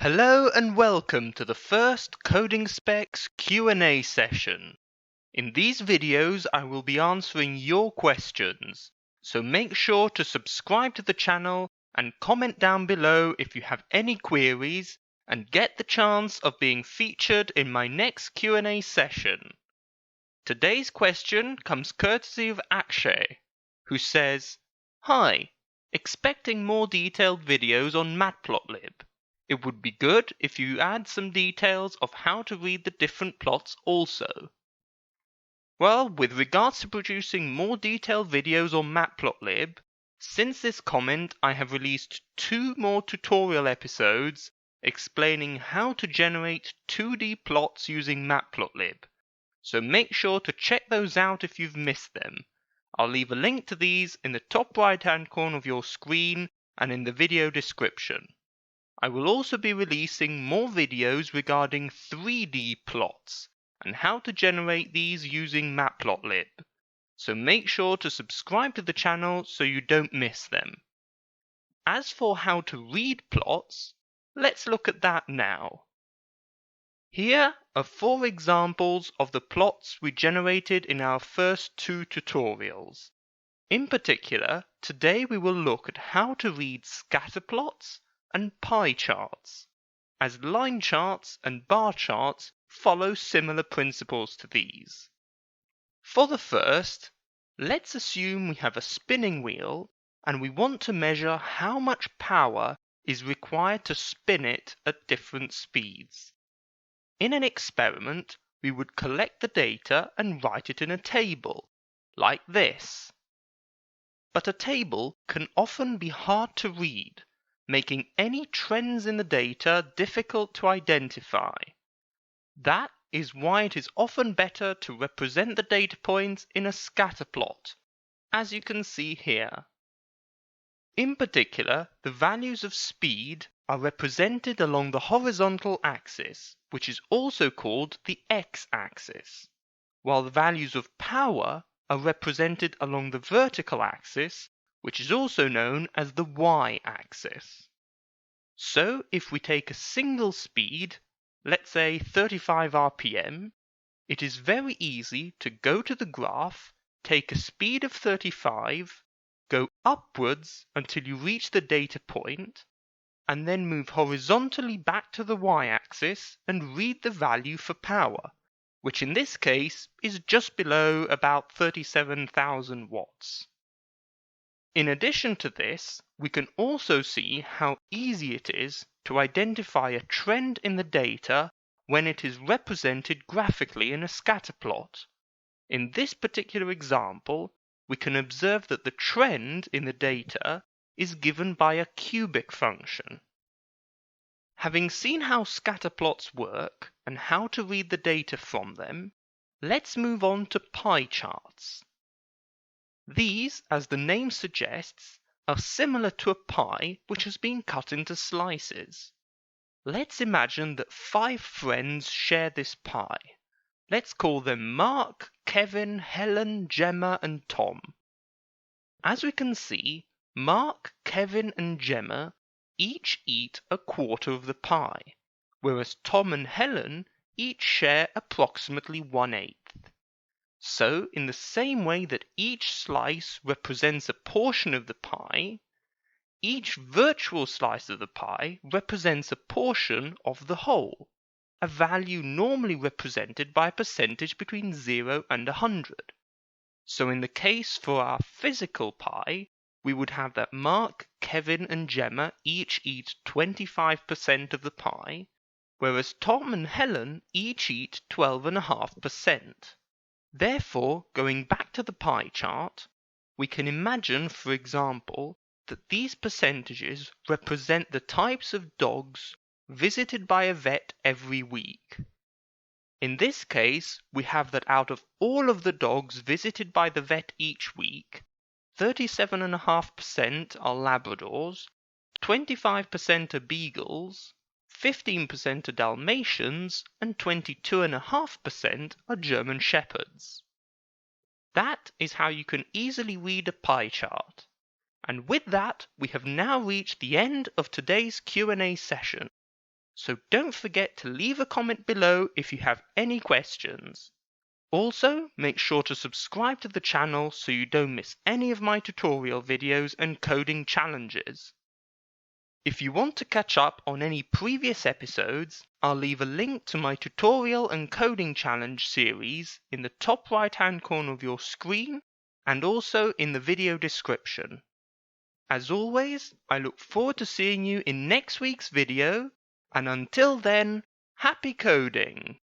Hello and welcome to the first Coding Specs Q&A session. In these videos I will be answering your questions, so make sure to subscribe to the channel and comment down below if you have any queries and get the chance of being featured in my next Q&A session. Today's question comes courtesy of Akshay, who says, "Hi, expecting more detailed videos on Matplotlib. It would be good if you add some details of how to read the different plots also." Well, with regards to producing more detailed videos on Matplotlib, since this comment I have released 2 more tutorial episodes explaining how to generate 2D plots using Matplotlib. So make sure to check those out if you've missed them. I'll leave a link to these in the top right hand corner of your screen and in the video description. I will also be releasing more videos regarding 3D plots and how to generate these using Matplotlib. So make sure to subscribe to the channel so you don't miss them. As for how to read plots, let's look at that now. Here are 4 examples of the plots we generated in our first 2 tutorials. In particular, today we will look at how to read scatter plots and pie charts, as line charts and bar charts follow similar principles to these. For the first, let's assume we have a spinning wheel and we want to measure how much power is required to spin it at different speeds. In an experiment, we would collect the data and write it in a table, like this. But a table can often be hard to read, making any trends in the data difficult to identify. That is why it is often better to represent the data points in a scatter plot, as you can see here. In particular, the values of speed are represented along the horizontal axis, which is also called the x-axis, while the values of power are represented along the vertical axis, which is also known as the y-axis. So if we take a single speed, let's say 35 RPM, it is very easy to go to the graph, take a speed of 35, go upwards until you reach the data point, and then move horizontally back to the y-axis and read the value for power, which in this case is just below about 37,000 watts. In addition to this, we can also see how easy it is to identify a trend in the data when it is represented graphically in a scatter plot. In this particular example, we can observe that the trend in the data is given by a cubic function. Having seen how scatter plots work and how to read the data from them, let's move on to pie charts. These, as the name suggests, are similar to a pie which has been cut into slices. Let's imagine that 5 friends share this pie. Let's call them Mark, Kevin, Helen, Gemma, and Tom. As we can see, Mark, Kevin, and Gemma each eat a quarter of the pie, whereas Tom and Helen each share approximately 1/8. So, in the same way that each slice represents a portion of the pie, each virtual slice of the pie represents a portion of the whole, a value normally represented by a percentage between 0 and 100. So in the case for our physical pie, we would have that Mark, Kevin, and Gemma each eat 25% of the pie, whereas Tom and Helen each eat 12.5%. Therefore, going back to the pie chart, we can imagine, for example, that these percentages represent the types of dogs visited by a vet every week. In this case, we have that out of all of the dogs visited by the vet each week, 37.5% are Labradors, 25% are Beagles, 15% are Dalmatians, and 22.5% are German Shepherds. That is how you can easily read a pie chart. And with that, we have now reached the end of today's Q&A session. so don't forget to leave a comment below if you have any questions. Also, make sure to subscribe to the channel so you don't miss any of my tutorial videos and coding challenges. If you want to catch up on any previous episodes, I'll leave a link to my tutorial and coding challenge series in the top right-hand corner of your screen and also in the video description. As always, I look forward to seeing you in next week's video, and until then, happy coding!